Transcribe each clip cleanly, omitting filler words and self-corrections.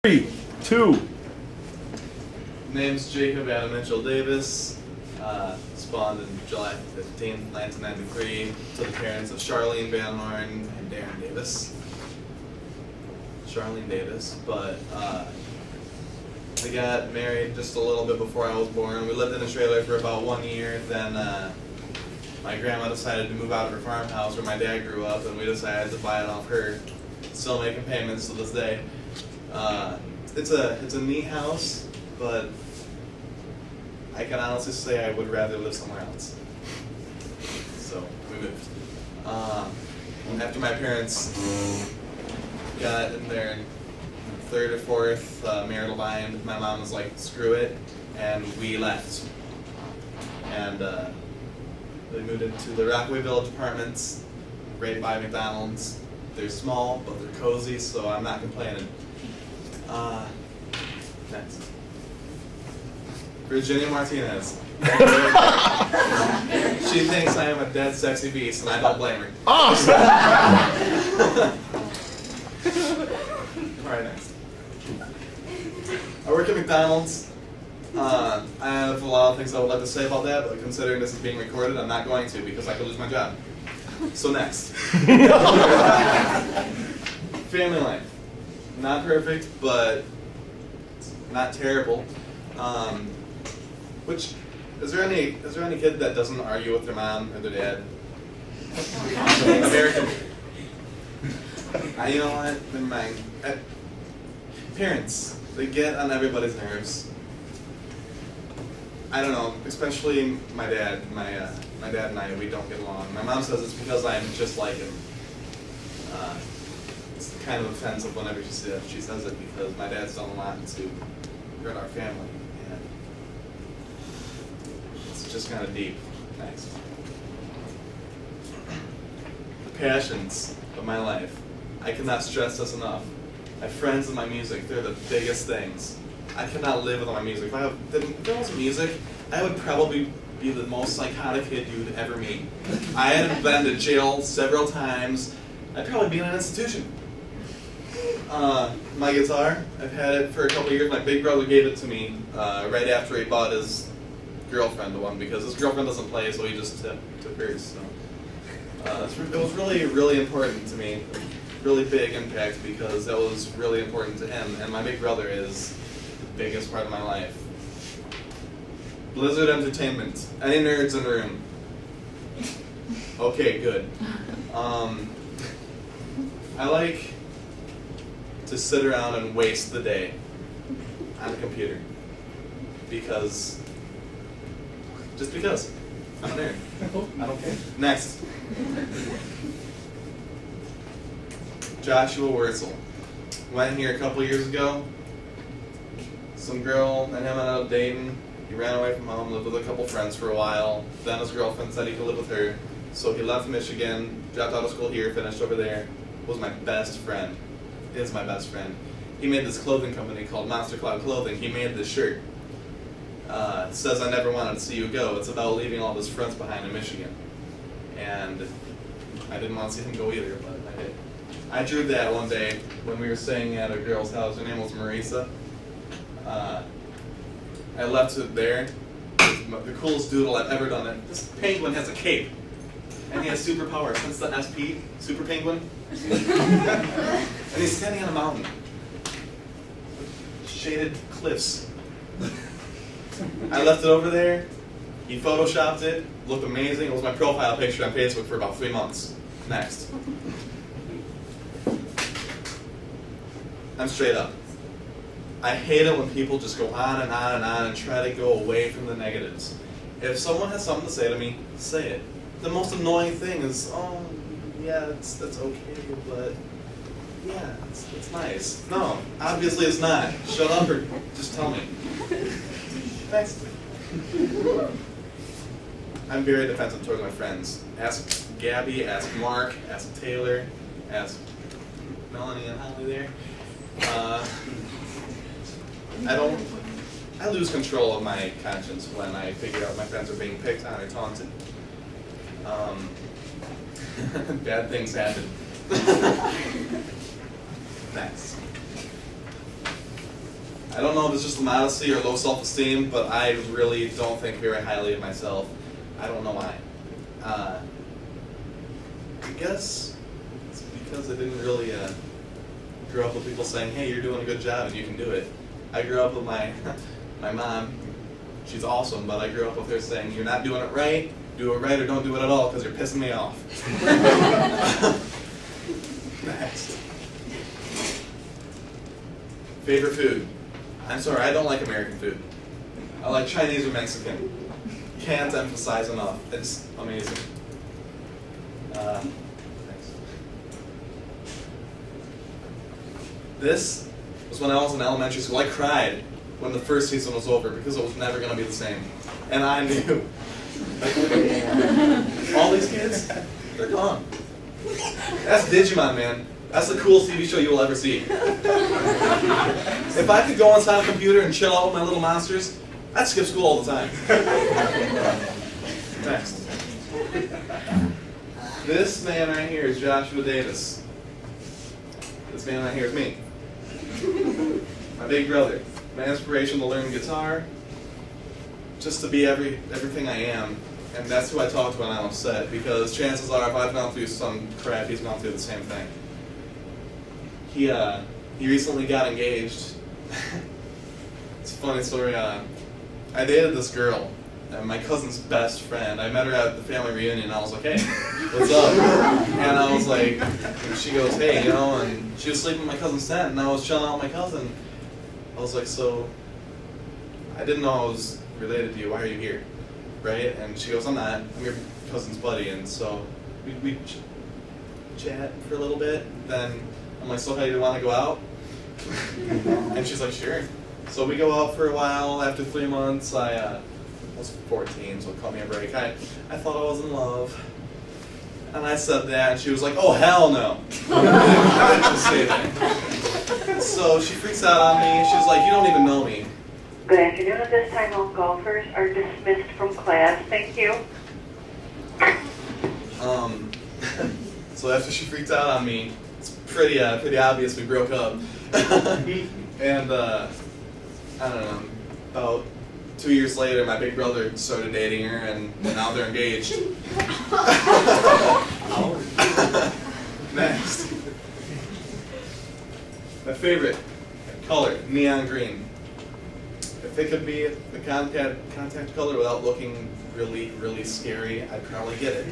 3, 2. Name's Jacob Adam Mitchell Davis. Spawned in July 15th, 1993, to the parents of Charlene Van Horn and Darren Davis. Charlene Davis, but we got married just a little bit before I was born. We lived in a trailer for about 1 year. Then my grandma decided to move out of her farmhouse where my dad grew up, and we decided to buy it off her. Still making payments to this day. It's a neat house, but I can honestly say I would rather live somewhere else. So we moved. After my parents got in their third or fourth marital bind, my mom was like, screw it, and we left. And they moved into the Rockaway Village apartments, right by McDonald's. They're small, but they're cozy, so I'm not complaining. Next. Virginia Martinez. She thinks I am a dead sexy beast, and I don't blame her. Awesome! Alright, next. I work at McDonald's. I have a lot of things I would like to say about that, but considering this is being recorded, I'm not going to because I could lose my job. So next. Family life. Not perfect, but not terrible. Which is there any kid that doesn't argue with their mom or their dad? American. You know what? Never mind. Parents, they get on everybody's nerves. I don't know, especially my dad. My dad and I, we don't get along. My mom says it's because I'm just like him. It's kind of offensive whenever she says it because my dad's done a lot to hurt our family. And it's just kind of deep. Next. The passions of my life. I cannot stress this enough. My friends and my music, they're the biggest things. I cannot live without my music. If there was music, I would probably be the most psychotic kid you would ever meet. I had been to jail several times. I'd probably be in an institution. My guitar, I've had it for a couple of years. My big brother gave it to me right after he bought his girlfriend one because his girlfriend doesn't play, so he just took hers. So. It was really, really important to me. Really big impact because that was really important to him. And my big brother is the biggest part of my life. Blizzard Entertainment. Any nerds in the room? Okay, good. I like to sit around and waste the day on the computer because, just because. I'm a nerd. I don't care. Next. Joshua Wurzel. Went here a couple years ago. Some girl and him ended up dating. He ran away from home, lived with a couple friends for a while. Then his girlfriend said he could live with her. So he left Michigan, dropped out of school here, finished over there. Was my best friend. Is my best friend. He made this clothing company called Monster Cloud Clothing. He made this shirt. It says, "I never wanted to see you go." It's about leaving all of his friends behind in Michigan. And I didn't want to see him go either, but I did. I drew that one day when we were staying at a girl's house. Her name was Marisa. I left it there. The coolest doodle I've ever done. It. This penguin has a cape. And he has superpowers. Since the SP, Super Penguin. And he's standing on a mountain. Shaded cliffs. I left it over there. He photoshopped it. Looked amazing. It was my profile picture on Facebook for about 3 months. Next. I'm straight up. I hate it when people just go on and on and on and try to go away from the negatives. If someone has something to say to me, say it. The most annoying thing is, oh, yeah, that's okay, but yeah, it's nice. No, obviously it's not. Shut up or just tell me. Next. I'm very defensive towards my friends. Ask Gabby, ask Mark, ask Taylor, ask Melanie and Holly there. I lose control of my conscience when I figure out my friends are being picked on or taunted. Bad things happen. Next. I don't know if it's just modesty or low self-esteem, but I really don't think very highly of myself. I don't know why. I guess it's because I didn't really grow up with people saying, hey, you're doing a good job and you can do it. I grew up with my mom. She's awesome, but I grew up with her saying, you're not doing it right, do it right or don't do it at all because you're pissing me off. Next. Favorite food? I'm sorry, I don't like American food. I like Chinese or Mexican. Can't emphasize enough. It's amazing. Next. This was when I was in elementary school. I cried when the first season was over because it was never going to be the same. And I knew. All these kids, they're gone. That's Digimon, man. That's the coolest TV show you will ever see. If I could go inside a computer and chill out with my little monsters, I'd skip school all the time. Next. This man right here is Joshua Davis. This man right here is me. My big brother. My inspiration to learn guitar, just to be everything I am. And that's who I talk to when I'm upset, because chances are if I've gone through some crap, he's gone through the same thing. He recently got engaged. It's a funny story. I dated this girl, my cousin's best friend. I met her at the family reunion, and I was like, hey, what's up? And I was like, and she goes, hey, you know, and she was sleeping in my cousin's tent, and I was chilling out with my cousin. I was like, so, I didn't know I was related to you. Why are you here? Right? And she goes, I'm not. I'm your cousin's buddy. And so we chat for a little bit. Then I'm like, so hey, do you want to go out? And she's like, sure. So we go out for a while. After 3 months, I was 14, so it caught me a break. I thought I was in love. And I said that, and she was like, oh, hell no. I didn't just say that. So she freaks out on me. She's like, you don't even know me. Good afternoon. At this time, all golfers are dismissed from class. Thank you. So after she freaked out on me, it's pretty obvious we broke up. And I don't know, about 2 years later, my big brother started dating her, and now they're engaged. Next. My favorite color, neon green. If it could be the contact color without looking really, really scary, I'd probably get it.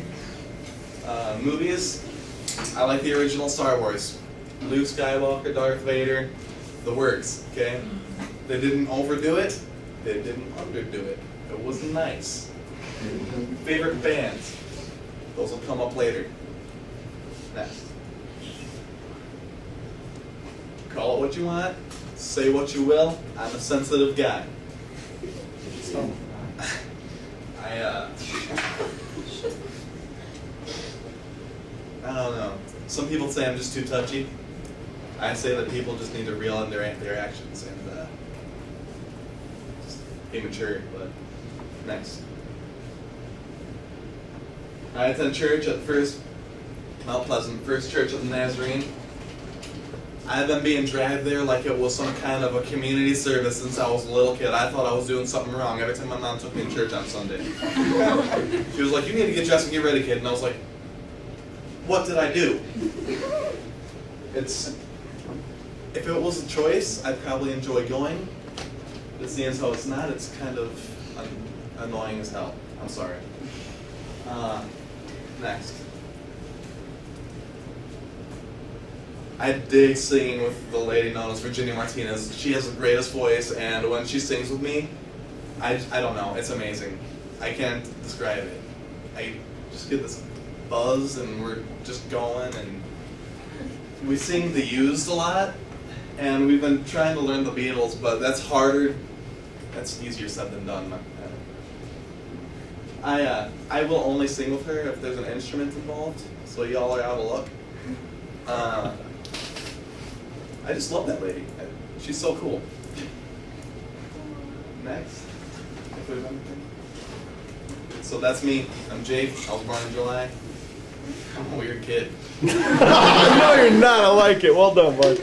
Movies, I like the original Star Wars. Luke Skywalker, Darth Vader, the works, okay? They didn't overdo it, they didn't underdo it. It was nice. Favorite bands, those will come up later. Next. Call it what you want, say what you will, I'm a sensitive guy. So, I don't know. Some people say I'm just too touchy. I say that people just need to reel in their actions and just be mature, but next. I attend church at Mount Pleasant, First Church of the Nazarene. I've been being dragged there like it was some kind of a community service since I was a little kid. I thought I was doing something wrong every time my mom took me to church on Sunday. She was like, you need to get dressed and get ready, kid. And I was like, what did I do? If it was a choice, I'd probably enjoy going. But seeing as how it's not, it's kind of annoying as hell. I'm sorry. Next. I dig singing with the lady known as Virginia Martinez. She has the greatest voice, and when she sings with me, I don't know, it's amazing. I can't describe it. I just get this buzz, and we're just going, and we sing The Used a lot, and we've been trying to learn the Beatles, but that's harder. That's easier said than done. I will only sing with her if there's an instrument involved, so y'all are out of luck. I just love that lady. She's so cool. Next. If there's anything. So that's me. I'm Jake. I was born in July. I'm a weird kid. No, you're not. I like it. Well done, bud.